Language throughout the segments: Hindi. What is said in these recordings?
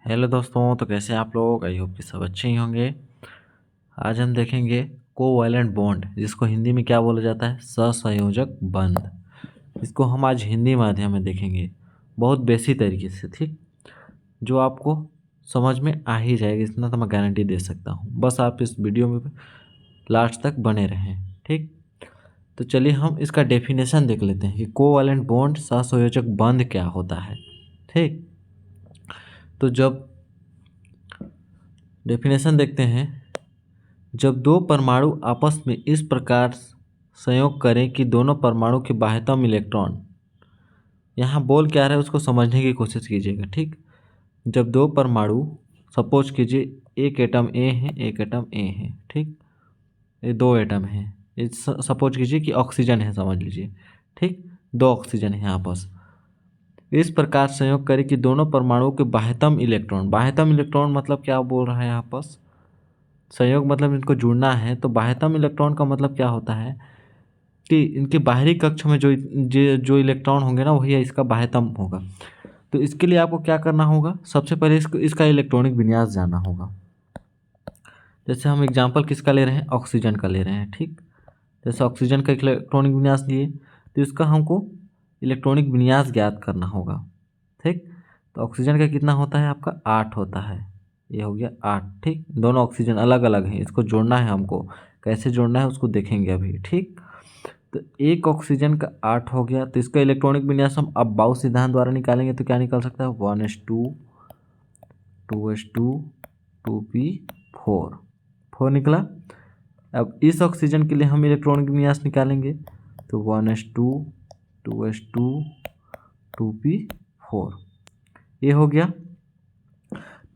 हेलो दोस्तों, तो कैसे हैं आप लोग। आई होप कि सब अच्छे ही होंगे। आज हम देखेंगे कोवैलेंट बॉन्ड, जिसको हिंदी में क्या बोला जाता है, सहसंयोजक बंध। इसको हम आज हिंदी माध्यम में देखेंगे, बहुत बेसिक तरीके से, ठीक, जो आपको समझ में आ ही जाएगा, इतना तो मैं गारंटी दे सकता हूँ। बस आप इस वीडियो में लास्ट तक बने रहें, ठीक। तो चलिए हम इसका डेफिनेशन देख लेते हैं कि कोवैलेंट बॉन्ड सहसंयोजक बंध क्या होता है, ठीक। तो जब डेफिनेशन देखते हैं, जब दो परमाणु आपस में इस प्रकार संयोग करें कि दोनों परमाणु के बाह्यतम इलेक्ट्रॉन, यहाँ बोल क्या रहा है उसको समझने की कोशिश कीजिएगा, ठीक। जब दो परमाणु, सपोज कीजिए एक एटम ए है, एक एटम ए है, ठीक, ये दो एटम है, ये सपोज कीजिए कि ऑक्सीजन है, समझ लीजिए, ठीक, दो ऑक्सीजन है आपस। इस प्रकार संयोग करें कि दोनों परमाणुओं के बाह्यतम इलेक्ट्रॉन मतलब क्या बोल रहा है आपस, संयोग मतलब इनको जुड़ना है, तो बाह्यतम इलेक्ट्रॉन का मतलब क्या होता है कि इनके बाहरी कक्ष में जो इलेक्ट्रॉन होंगे ना, वही इसका बाह्यतम होगा। तो इसके लिए आपको क्या करना होगा, सबसे पहले इसका इलेक्ट्रॉनिक विन्यास जानना होगा। जैसे हम एग्जांपल किसका ले रहे हैं, ऑक्सीजन का ले रहे हैं, ठीक। जैसे ऑक्सीजन का इलेक्ट्रॉनिक विन्यास लिए, तो इसका हमको इलेक्ट्रॉनिक विन्यास ज्ञात करना होगा, ठीक। तो ऑक्सीजन का कितना होता है आपका, 8 होता है, ये हो गया 8, ठीक। दोनों ऑक्सीजन अलग अलग हैं, इसको जोड़ना है हमको, कैसे जोड़ना है उसको देखेंगे अभी, ठीक। तो एक ऑक्सीजन का 8 हो गया, तो इसका इलेक्ट्रॉनिक विन्यास हम अब बाउ सिद्धांत द्वारा निकालेंगे, तो क्या निकल सकता है, 1s2 2s2 2p4 4 निकला। अब इस ऑक्सीजन के लिए हम इलेक्ट्रॉनिक विन्यास निकालेंगे, तो 1s2 2s2 2p4 ये हो गया।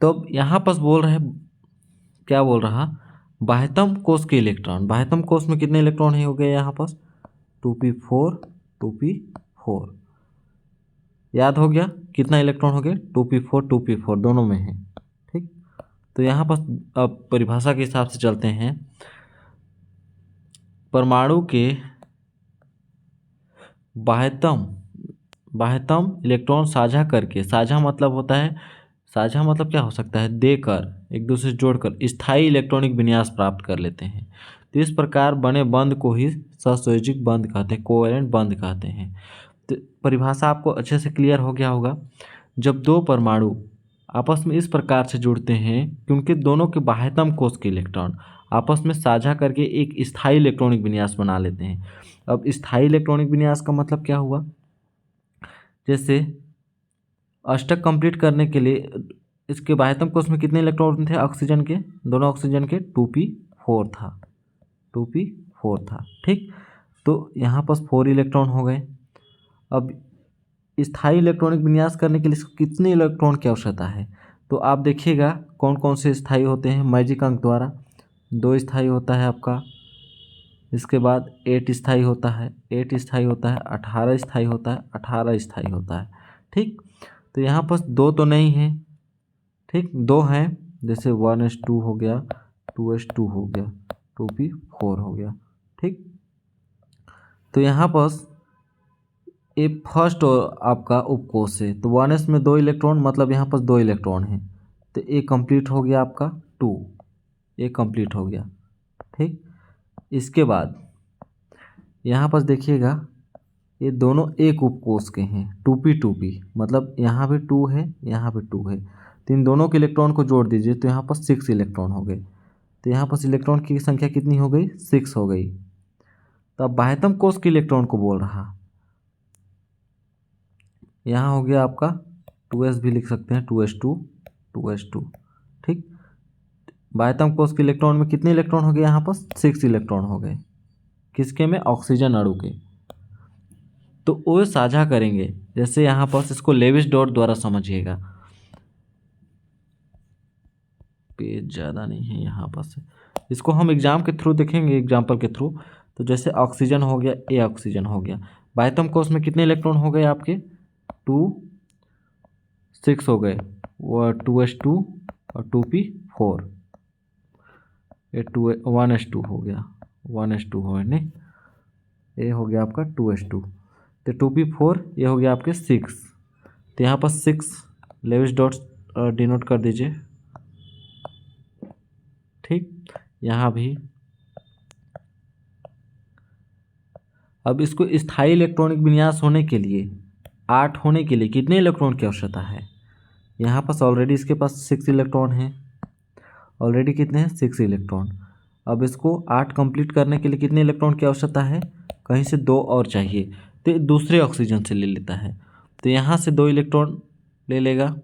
तो अब यहाँ पर बोल रहे हैं, क्या बोल रहा, बाह्यतम कोष के इलेक्ट्रॉन, बाह्यतम कोष में कितने इलेक्ट्रॉन ही हो गए यहाँ पर, 2p4 2p4, याद हो गया कितना इलेक्ट्रॉन हो गए, 2p4 2p4 दोनों में है, ठीक। तो यहाँ पर अब परिभाषा के हिसाब से चलते हैं, परमाणु के बाह्यतम बाह्यतम इलेक्ट्रॉन साझा करके, साझा मतलब होता है, साझा मतलब क्या हो सकता है, देकर, एक दूसरे से जोड़कर स्थायी इलेक्ट्रॉनिक विन्यास प्राप्त कर लेते हैं। तो इस प्रकार बने बंध को ही सहसंयोजक बंध कहते हैं, कोवैलेंट बंध कहते हैं। तो परिभाषा आपको अच्छे से क्लियर हो गया होगा। जब दो परमाणु आपस में इस प्रकार से जुड़ते हैं कि उनके दोनों के बाह्यतम कोष के इलेक्ट्रॉन आपस में साझा करके एक स्थायी इलेक्ट्रॉनिक विन्यास बना लेते हैं। अब स्थायी इलेक्ट्रॉनिक विन्यास का मतलब क्या हुआ, जैसे अष्टक कंप्लीट करने के लिए इसके बाह्यतम कोष में कितने इलेक्ट्रॉन थे ऑक्सीजन के, दोनों ऑक्सीजन के 2p4 था, 2p4 था, ठीक। तो यहाँ पर 4 इलेक्ट्रॉन हो गए। अब स्थायी इलेक्ट्रॉनिक विन्यास करने के लिए इसको कितने इलेक्ट्रॉन की आवश्यकता है, तो आप देखिएगा कौन कौन से स्थायी होते हैं, मैजिक अंक द्वारा 2 स्थायी होता है आपका, इसके बाद 8 स्थायी होता है, 8 स्थायी होता है, 18 स्थायी होता है, 18 स्थायी होता है, ठीक। तो यहाँ पर 2 तो नहीं है, ठीक, 2 हैं, जैसे 1s2 हो गया, 2s2 हो गया, 2p4 हो गया, ठीक। तो यहाँ पर ये फर्स्ट आपका उपकोष है, तो 1s में 2 इलेक्ट्रॉन, मतलब यहाँ पर 2 इलेक्ट्रॉन हैं, तो ये कंप्लीट हो गया आपका 2, ये कंप्लीट हो गया, ठीक। इसके बाद यहाँ पर देखिएगा, ये दोनों एक उपकोष के हैं, 2p मतलब यहाँ भी 2 है, यहाँ भी 2 है, तो इन दोनों के इलेक्ट्रॉन को जोड़ दीजिए, तो यहाँ पर 6 इलेक्ट्रॉन हो गए। तो यहाँ पर इलेक्ट्रॉन की संख्या कितनी हो गई, 6 हो गई। तो अब बाह्यतम कोष के इलेक्ट्रॉन को बोल रहा, यहाँ हो गया आपका 2s भी लिख सकते हैं, 2s2 ठीक। बाह्यतम कोष के इलेक्ट्रॉन में कितने इलेक्ट्रॉन हो गए, यहाँ पर 6 इलेक्ट्रॉन हो गए, किसके में, ऑक्सीजन अणु के। तो वो साझा करेंगे, जैसे यहाँ पर इसको लेविस डॉट द्वारा समझिएगा, पेज ज़्यादा नहीं है यहाँ पर से, इसको हम एग्जाम के थ्रू देखेंगे, एग्जाम्पल के थ्रू। तो जैसे ऑक्सीजन हो गया, ए ऑक्सीजन हो गया, बाह्यतम कोष में कितने इलेक्ट्रॉन हो गए आपके, 6 हो गए, वो 2s2 और 2p4, ये 1s2 हो गया, 1s2 हो गया, नहीं, ये हो गया आपका 2s2, तो 2p4 ये हो गया आपके 6। तो यहाँ पर 6 लेविस डॉट्स डिनोट कर दीजिए। ठीक, यहाँ भी। अब इसको स्थायी इलेक्ट्रॉनिक विन्यास होने के लिए, 8 होने के लिए कितने इलेक्ट्रॉन की आवश्यकता है? यहाँ पास ऑलरेडी इसके पास 6 इलेक्ट्रॉन हैं। ऑलरेडी कितने हैं? 6 इलेक्ट्रॉन। अब इसको 8 कंप्लीट करने के लिए कितने इलेक्ट्रॉन की आवश्यकता है? कहीं से 2 और चाहिए, तो दूसरे ऑक्सीजन से ले लेता है। तो यहाँ से 2 इलेक्ट्रॉन ले लेगा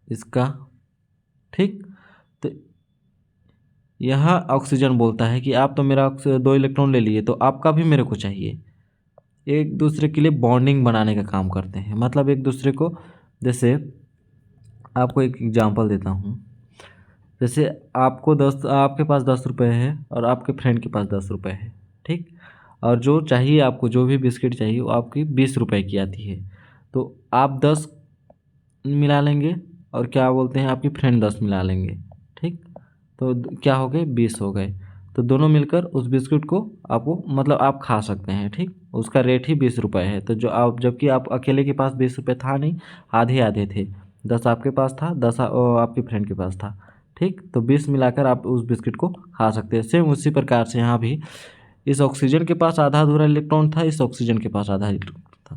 इसका। ठीक, तो यहाँ ऑक्सीजन बोलता है कि आप तो मेरा 2 इलेक्ट्रॉन ले लिए, तो आपका भी मेरे को चाहिए। एक दूसरे के लिए बॉन्डिंग बनाने का काम करते हैं, मतलब एक दूसरे को, जैसे आपको एक एग्जांपल देता हूँ। जैसे आपके पास 10 रुपये है और आपके फ्रेंड के पास 10 रुपये है। ठीक, और जो चाहिए आपको, जो भी बिस्किट चाहिए वो आपकी 20 रुपये की आती है। तो आप 10 मिला लेंगे और क्या बोलते हैं, आपकी फ्रेंड 10 मिला लेंगे। ठीक, तो क्या हो गए? 20 हो गए। तो दोनों मिलकर उस बिस्कुट को आपको, मतलब आप खा सकते हैं। ठीक, उसका रेट ही 20 रुपये है। तो जो आप, जबकि आप अकेले के पास 20 रुपये था नहीं, आधे आधे थे। 10 आपके पास था, 10 आपके फ्रेंड के पास था। ठीक, तो 20 मिलाकर आप उस बिस्किट को खा सकते हैं। सेम उसी प्रकार से यहाँ भी इस ऑक्सीजन के पास आधा अधूरा इलेक्ट्रॉन था, इस ऑक्सीजन के पास आधा इलेक्ट्रॉन था।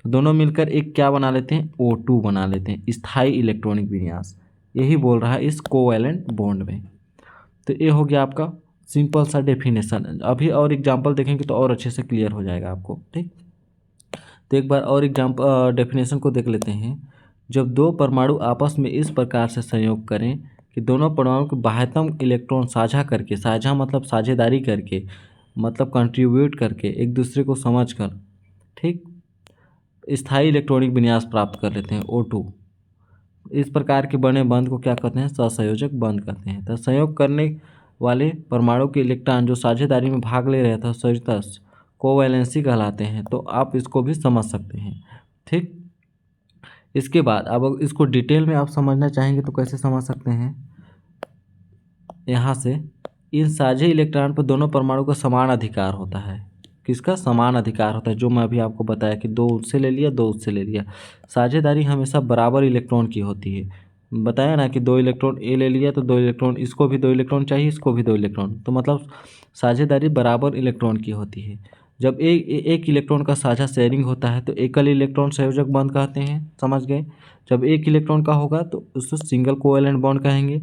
तो दोनों मिलकर एक क्या बना लेते हैं? O2 बना लेते हैं, स्थायी इलेक्ट्रॉनिक विन्यास। यही बोल रहा है इस कोवैलेंट बॉन्ड में। तो ये हो गया आपका सिंपल सा डेफिनेशन। अभी और एग्जांपल देखेंगे तो और अच्छे से क्लियर हो जाएगा आपको। ठीक, तो एक बार और एग्जांपल डेफिनेशन को देख लेते हैं। जब 2 परमाणु आपस में इस प्रकार से संयोग करें कि दोनों परमाणु के बाह्यतम इलेक्ट्रॉन साझा करके, साझा मतलब साझेदारी करके, मतलब कंट्रीब्यूट करके, एक दूसरे को समझ कर, ठीक, स्थायी इलेक्ट्रॉनिक विन्यास प्राप्त कर लेते हैं, O2। इस प्रकार के बने बंध को क्या कहते हैं? सहसंयोजक बंध कहते हैं। तो संयोग करने वाले परमाणु के इलेक्ट्रॉन जो साझेदारी में भाग ले रहे थे, संयोजक कोवैलेंसी कहलाते हैं। तो आप इसको भी समझ सकते हैं। ठीक, इसके बाद अब इसको डिटेल में आप समझना चाहेंगे तो कैसे समझ सकते हैं? यहाँ से इन साझे इलेक्ट्रॉन पर दोनों परमाणु का समान अधिकार होता है। किसका? समान अधिकार होता है, जो मैं अभी आपको बताया कि 2 उससे ले लिया, 2 उससे ले लिया। साझेदारी हमेशा बराबर इलेक्ट्रॉन की होती है। बताया ना कि 2 इलेक्ट्रॉन ए ले लिया तो 2 इलेक्ट्रॉन, इसको भी 2 इलेक्ट्रॉन चाहिए, इसको भी 2 इलेक्ट्रॉन, तो मतलब साझेदारी बराबर इलेक्ट्रॉन की होती है। जब एक इलेक्ट्रॉन का साझा शेयरिंग होता है तो एकल इलेक्ट्रॉन संयोजक बंध कहते हैं। समझ गए? जब एक इलेक्ट्रॉन का होगा तो उसको सिंगल कोवैलेंट बॉन्ड कहेंगे।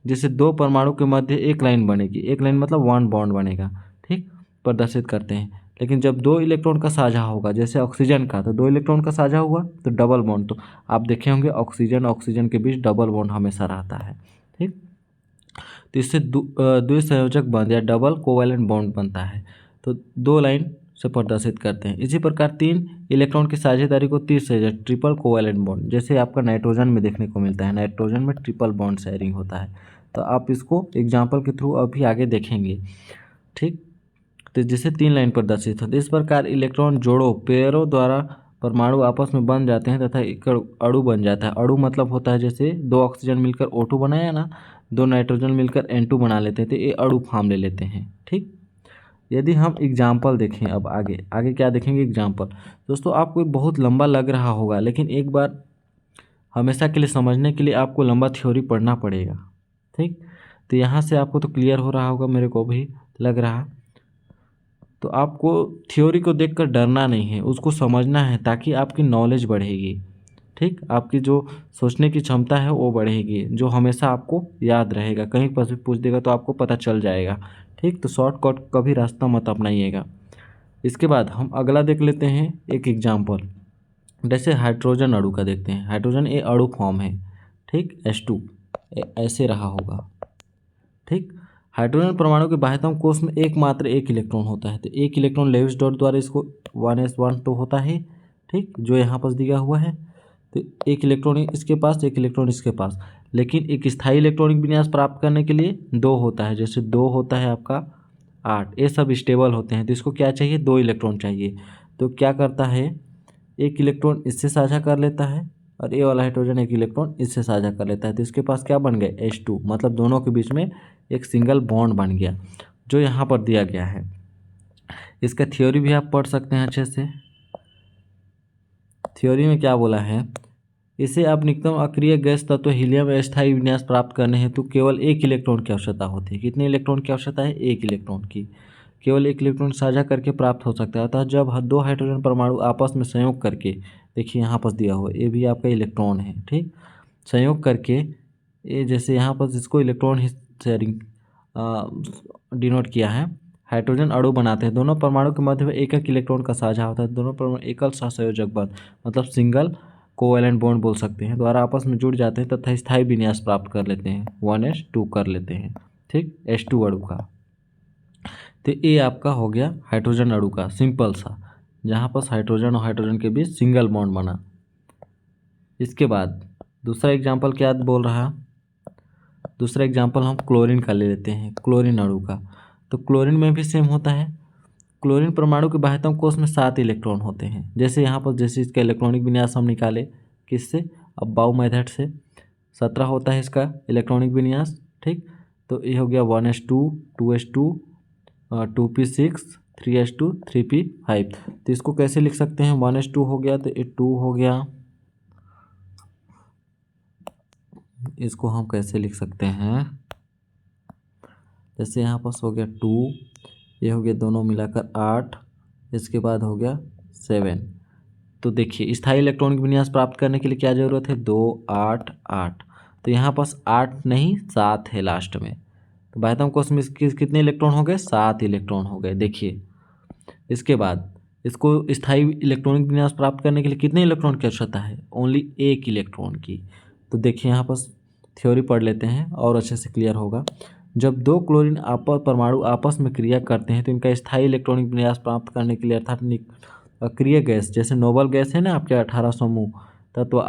जिससे 2 परमाणु के मध्य एक लाइन बनेगी, एक लाइन मतलब 1 बॉन्ड बनेगा। ठीक, प्रदर्शित करते हैं। लेकिन जब 2 इलेक्ट्रॉन का साझा होगा, जैसे ऑक्सीजन का, तो 2 इलेक्ट्रॉन का साझा हुआ तो डबल बॉन्ड। तो आप देखे होंगे ऑक्सीजन के बीच डबल बॉन्ड हमेशा रहता है। ठीक, तो इससे द्विसंयोजक बंध या डबल कोवैलेंट बॉन्ड बनता है। तो 2 लाइन से प्रदर्शित करते हैं। इसी प्रकार 3 इलेक्ट्रॉन की साझेदारी को त्रिसंयोजक ट्रिपल कोवैलेंट बॉन्ड, जैसे आपका नाइट्रोजन में देखने को मिलता है। नाइट्रोजन में ट्रिपल बॉन्ड शेयरिंग होता है। तो आप इसको एग्जाम्पल के थ्रू अभी आगे देखेंगे। ठीक, तो जिससे 3 लाइन प्रदर्शित होती है। इस प्रकार इलेक्ट्रॉन जोड़ों, पेयरों द्वारा परमाणु आपस में बन जाते हैं तथा एक अणु बन जाता है। अणु मतलब होता है जैसे 2 ऑक्सीजन मिलकर O2 बनाया ना, 2 नाइट्रोजन मिलकर N2 बना लेते हैं, तो ये अणु फॉर्म ले लेते हैं। ठीक, यदि हम एग्जाम्पल देखें, अब आगे आगे क्या देखेंगे? एग्जाम्पल। दोस्तों आपको बहुत लंबा लग रहा होगा, लेकिन एक बार हमेशा के लिए समझने के लिए आपको लंबा थ्योरी पढ़ना पड़ेगा। ठीक, तो यहाँ से आपको तो क्लियर हो रहा होगा, मेरे को भी लग रहा। तो आपको थ्योरी को देखकर डरना नहीं है, उसको समझना है, ताकि आपकी नॉलेज बढ़ेगी। ठीक, आपकी जो सोचने की क्षमता है वो बढ़ेगी, जो हमेशा आपको याद रहेगा। कहीं पर भी पूछ देगा तो आपको पता चल जाएगा। ठीक, तो शॉर्टकट कभी रास्ता मत अपनाइएगा। इसके बाद हम अगला देख लेते हैं एक एग्जाम्पल। जैसे हाइड्रोजन अणु का देखते हैं। हाइड्रोजन ये अणु फॉर्म है। ठीक, H2 ऐसे रहा होगा। ठीक, हाइड्रोजन परमाणु के बाह्यतम कोष में एकमात्र एक इलेक्ट्रॉन होता है। तो एक इलेक्ट्रॉन लेविस डॉट द्वारा इसको 1s1 तो होता है। ठीक, जो यहाँ पर दिया हुआ है। तो एक इलेक्ट्रॉन इसके पास, एक इलेक्ट्रॉन इसके पास। लेकिन एक स्थायी इलेक्ट्रॉनिक विन्यास प्राप्त करने के लिए 2 होता है। जैसे 2 होता है आपका 8, ये सब स्टेबल होते हैं। तो इसको क्या चाहिए? 2 इलेक्ट्रॉन चाहिए। तो क्या करता है, एक इलेक्ट्रॉन इससे साझा कर लेता है और ये वाला हाइड्रोजन एक इलेक्ट्रॉन इससे साझा कर लेता है। तो इसके पास क्या बन गया? H2, मतलब दोनों के बीच में एक सिंगल बॉन्ड बन गया, जो यहाँ पर दिया गया है। इसका थ्योरी भी आप पढ़ सकते हैं अच्छे से। थ्योरी में क्या बोला है इसे आप निकटतम अक्रिय गैस तत्व हीलियम में स्थायी विन्यास प्राप्त करने हेतु केवल एक इलेक्ट्रॉन की आवश्यकता होती है। कितने इलेक्ट्रॉन की आवश्यकता है? एक इलेक्ट्रॉन की। केवल एक इलेक्ट्रॉन साझा करके प्राप्त हो सकता है। अतः जब दो हाइड्रोजन परमाणु आपस में संयोग करके, देखिए यहाँ पर दिया हुआ ये भी आपका इलेक्ट्रॉन है, ठीक, संयोग करके ये जैसे यहाँ पर जिसको इलेक्ट्रॉन शेयरिंग डिनोट किया है, हाइड्रोजन अणु बनाते हैं। दोनों परमाणु के मध्य में एक एक इलेक्ट्रॉन का साझा होता है। दोनों परमाणु एकल सहसंयोजक बंध मतलब सिंगल कोवैलेंट बॉन्ड बोल सकते हैं द्वारा आपस में जुड़ जाते हैं तथा स्थायी विन्यास प्राप्त कर लेते हैं, 1s2 कर लेते हैं, ठीक, H2 अणु का। तो ये आपका हो गया हाइड्रोजन अणु का सिंपल सा, जहाँ पर हाइड्रोजन और हाइड्रोजन के बीच सिंगल बॉन्ड बना। इसके बाद दूसरा एग्जाम्पल क्या बोल रहा है? दूसरा एग्जाम्पल हम क्लोरीन का ले लेते हैं, क्लोरीन अणु का। तो क्लोरीन में भी सेम होता है। क्लोरीन परमाणु के बाह्यतम कोष में 7 इलेक्ट्रॉन होते हैं। जैसे यहाँ पर जैसे इसका इलेक्ट्रॉनिक विन्यास हम निकाले किससे? अब बाउ मेथड से। 17 होता है इसका इलेक्ट्रॉनिक विन्यास, ठीक। तो ये हो गया 1s2 2s2 2p6 3s2 3p5। तो इसको कैसे लिख सकते हैं? 1s2 हो गया तो ये 2 हो गया, इसको हम कैसे लिख सकते हैं? जैसे यहाँ पास हो गया 2, ये हो गया दोनों मिलाकर 8, इसके बाद हो गया 7। तो देखिए स्थायी इलेक्ट्रॉनिक विन्यास प्राप्त करने के लिए क्या जरूरत है? 2 8 8। तो यहाँ पास 8 नहीं 7 है लास्ट में। तो बाह्यतम कोष में कितने इलेक्ट्रॉन हो गए? 7 इलेक्ट्रॉन हो गए। देखिए इसके बाद इसको स्थायी इलेक्ट्रॉनिक विन्यास प्राप्त करने के लिए कितने इलेक्ट्रॉन की आवश्यकता है? ओनली एक इलेक्ट्रॉन की। तो देखिए यहाँ पर थ्योरी पढ़ लेते हैं और अच्छे से क्लियर होगा। जब दो क्लोरीन परमाणु आपस में क्रिया करते हैं तो इनका स्थायी इलेक्ट्रॉनिक विन्यास प्राप्त करने के लिए अर्थात अक्रिय गैस, जैसे नोबल गैस है ना आपके 18 समूह तत्व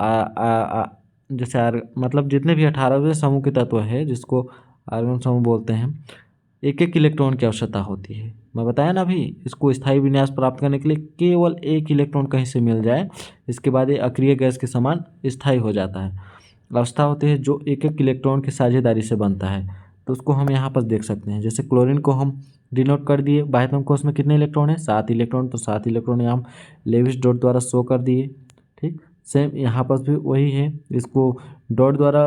जैसे मतलब जितने भी 18वें समूह के तत्व है जिसको आर्गन समूह बोलते हैं, एक एक इलेक्ट्रॉन की आवश्यकता होती है। मैं बताया ना अभी, इसको स्थायी विन्यास प्राप्त करने के लिए केवल एक इलेक्ट्रॉन कहीं से मिल जाए, इसके बाद ये अक्रिय गैस के समान स्थायी हो जाता है। अवस्था होती है जो एक एक इलेक्ट्रॉन की साझेदारी से बनता है। तो उसको हम यहाँ पर देख सकते हैं। जैसे क्लोरीन को हम डिनोट कर दिए, बाह्यतम कोष में कितने इलेक्ट्रॉन है? 7 इलेक्ट्रॉन। तो 7 इलेक्ट्रॉन यहाँ हम लेविस डॉट द्वारा शो कर दिए, ठीक। सेम यहाँ पर भी वही है, इसको डॉट द्वारा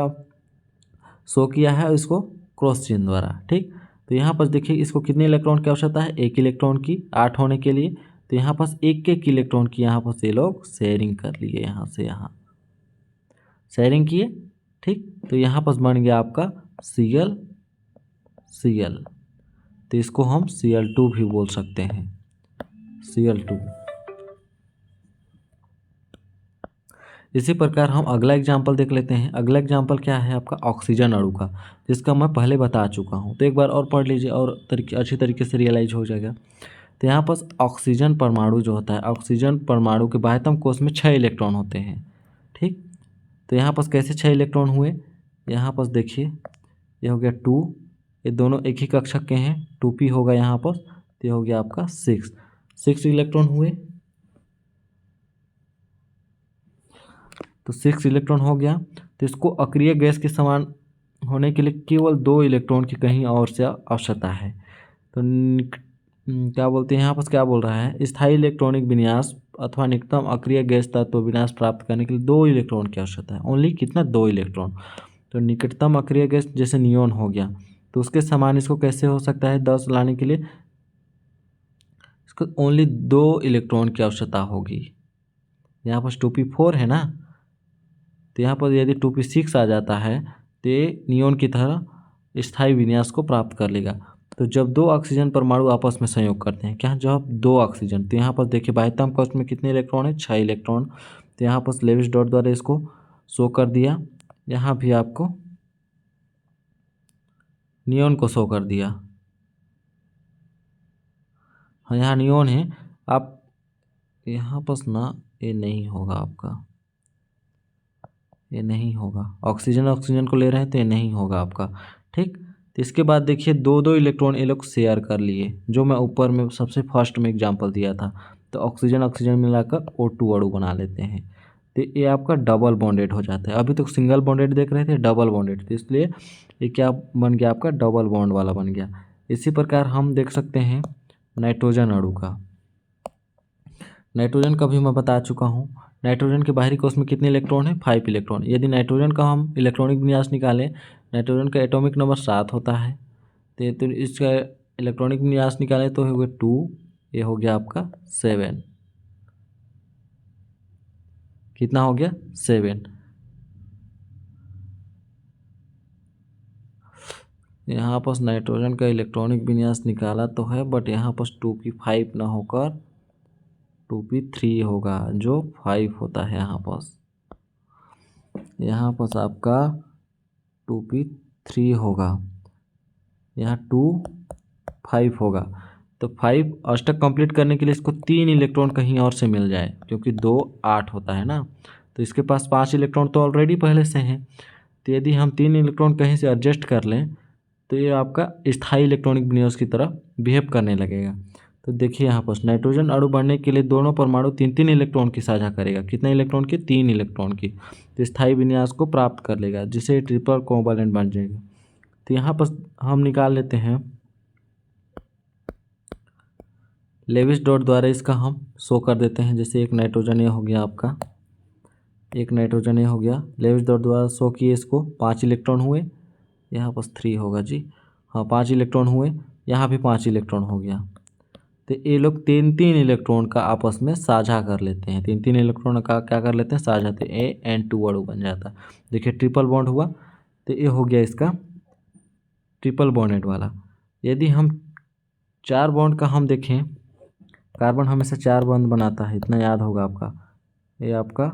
शो किया है और इसको क्रॉस चिन्ह द्वारा, ठीक। तो यहाँ पर देखिए इसको कितने इलेक्ट्रॉन की आवश्यकता है? एक इलेक्ट्रॉन की, 8 होने के लिए। तो यहाँ पर एक एक इलेक्ट्रॉन की यहाँ पर ये लोग शेयरिंग कर लिए, यहाँ से यहाँ शेयरिंग किए, ठीक। तो यहाँ पर बन गया आपका Cl। तो इसको हम Cl2 भी बोल सकते हैं, Cl2। इसी प्रकार हम अगला एग्जाम्पल देख लेते हैं। अगला एग्जाम्पल क्या है आपका? ऑक्सीजन अणु का, जिसका मैं पहले बता चुका हूँ। तो एक बार और पढ़ लीजिए और अच्छी तरीके से रियलाइज हो जाएगा। तो यहाँ पर ऑक्सीजन परमाणु जो होता है, ऑक्सीजन परमाणु के बाह्यतम कोष में 6 इलेक्ट्रॉन होते हैं, ठीक। तो यहाँ पर कैसे 6 इलेक्ट्रॉन हुए? यहाँ पर देखिए ये हो गया 2, ये दोनों एक ही कक्षक के हैं, 2p होगा यहाँ पर। तो ये हो गया आपका 6 इलेक्ट्रॉन हुए। तो 6 इलेक्ट्रॉन हो गया। तो इसको अक्रिय गैस के समान होने के लिए केवल 2 इलेक्ट्रॉन की कहीं और से आवश्यकता है। तो क्या बोलते हैं यहाँ पर, क्या बोल रहा है? स्थायी इलेक्ट्रॉनिक विन्यास अथवा निकटतम अक्रिय गैस तत्व विन्यास प्राप्त करने के लिए 2 इलेक्ट्रॉन की आवश्यकता है। ओनली कितना? 2 इलेक्ट्रॉन। तो निकटतम अक्रिय गैस जैसे नियोन हो गया, तो उसके समान इसको कैसे हो सकता है? 10 लाने के लिए इसको ओनली 2 इलेक्ट्रॉन की आवश्यकता होगी। यहाँ पर 2p4 है ना, तो यहाँ पर यदि 2p6 आ जाता है तो ये नियोन की तरह स्थायी विन्यास को प्राप्त कर लेगा। तो जब 2 ऑक्सीजन परमाणु आपस में संयोग करते हैं, क्या? जब 2 ऑक्सीजन, तो यहाँ पर देखिए बाह्यतम कक्ष में कितने इलेक्ट्रॉन है? 6 इलेक्ट्रॉन। तो यहाँ पर लेविस डॉट द्वारा इसको शो कर दिया, यहाँ भी आपको नियोन को शो कर दिया। हाँ यहाँ नियोन है। आप यहाँ पर ना ये नहीं होगा आपका, ये नहीं होगा। ऑक्सीजन को ले रहे हैं तो ये नहीं होगा आपका, ठीक। तो इसके बाद देखिए 2 इलेक्ट्रॉन ये लोग शेयर कर लिए, जो मैं ऊपर में सबसे फर्स्ट में एग्जांपल दिया था। तो ऑक्सीजन मिलाकर O2 अणु बना लेते हैं। तो ये आपका डबल बॉन्डेड हो जाता है। अभी तो सिंगल बॉन्डेड देख रहे थे, डबल बॉन्डेड, तो इसलिए ये क्या बन गया आपका? डबल बॉन्ड वाला बन गया। इसी प्रकार हम देख सकते हैं नाइट्रोजन अणु का। नाइट्रोजन का भी मैं बता चुका हूँ। नाइट्रोजन के बाहरी कोश में कितने इलेक्ट्रॉन है? 5 इलेक्ट्रॉन। यदि नाइट्रोजन का हम इलेक्ट्रॉनिक विन्यास निकालें, नाइट्रोजन का एटॉमिक नंबर 7 होता है, तो इसका इलेक्ट्रॉनिक विन्यास निकालें तो हो गया 2, ये हो गया आपका 7। कितना हो गया? 7। यहाँ पर नाइट्रोजन का इलेक्ट्रॉनिक विन्यास निकाला तो है, बट यहाँ पर 2p5 ना होकर 2p3 होगा, जो 5 होता है। यहाँ पर आपका 2p3 होगा, यहाँ 2 5 होगा। तो 5 अष्टक कंप्लीट करने के लिए इसको 3 इलेक्ट्रॉन कहीं और से मिल जाए, क्योंकि 2 8 होता है ना, तो इसके पास 5 इलेक्ट्रॉन तो ऑलरेडी पहले से हैं। तो यदि हम 3 इलेक्ट्रॉन कहीं से एडजस्ट कर लें तो ये आपका स्थायी इलेक्ट्रॉनिक विन्यास की तरह बिहेव करने लगेगा। तो देखिए यहाँ पर नाइट्रोजन अणु बढ़ने के लिए दोनों परमाणु 3-3 इलेक्ट्रॉन की साझा करेगा। कितने इलेक्ट्रॉन की? 3 इलेक्ट्रॉन की। तो स्थायी विन्यास को प्राप्त कर लेगा, जिसे ट्रिपल कोवैलेंट बन जाएगा। तो यहाँ पर हम निकाल लेते हैं लेविस डॉट द्वारा, इसका हम शो कर देते हैं। जैसे एक नाइट्रोजन ये हो गया आपका, एक नाइट्रोजन ये हो गया, लेविस डॉट द्वारा शो किए इसको, 5 इलेक्ट्रॉन हुए, यहाँ पर 3 होगा जी, हाँ 5 इलेक्ट्रॉन हुए, यहाँ भी 5 इलेक्ट्रॉन हो गया। तो ये लोग 3-3 इलेक्ट्रॉन का आपस में साझा कर लेते हैं, 3-3 इलेक्ट्रॉन का क्या कर लेते हैं? साझा। तो An2 अणु बन जाता है। देखिए ट्रिपल बॉन्ड हुआ, तो ये हो गया इसका ट्रिपल बॉन्डेड वाला। यदि हम 4 बॉन्ड का हम देखें, कार्बन हमेशा 4 बॉन्ड बनाता है, इतना याद होगा आपका, ये आपका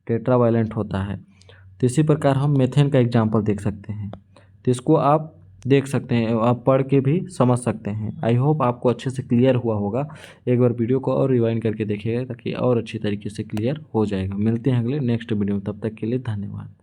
टेट्रावैलेंट होता है। तो इसी प्रकार हम मेथेन का एग्जाम्पल देख सकते हैं। तो इसको आप देख सकते हैं, आप पढ़ के भी समझ सकते हैं। आई होप आपको अच्छे से क्लियर हुआ होगा। एक बार वीडियो को और रिवाइंड करके देखिएगा, ताकि और अच्छी तरीके से क्लियर हो जाएगा। मिलते हैं अगले नेक्स्ट वीडियो में, तब तक के लिए धन्यवाद।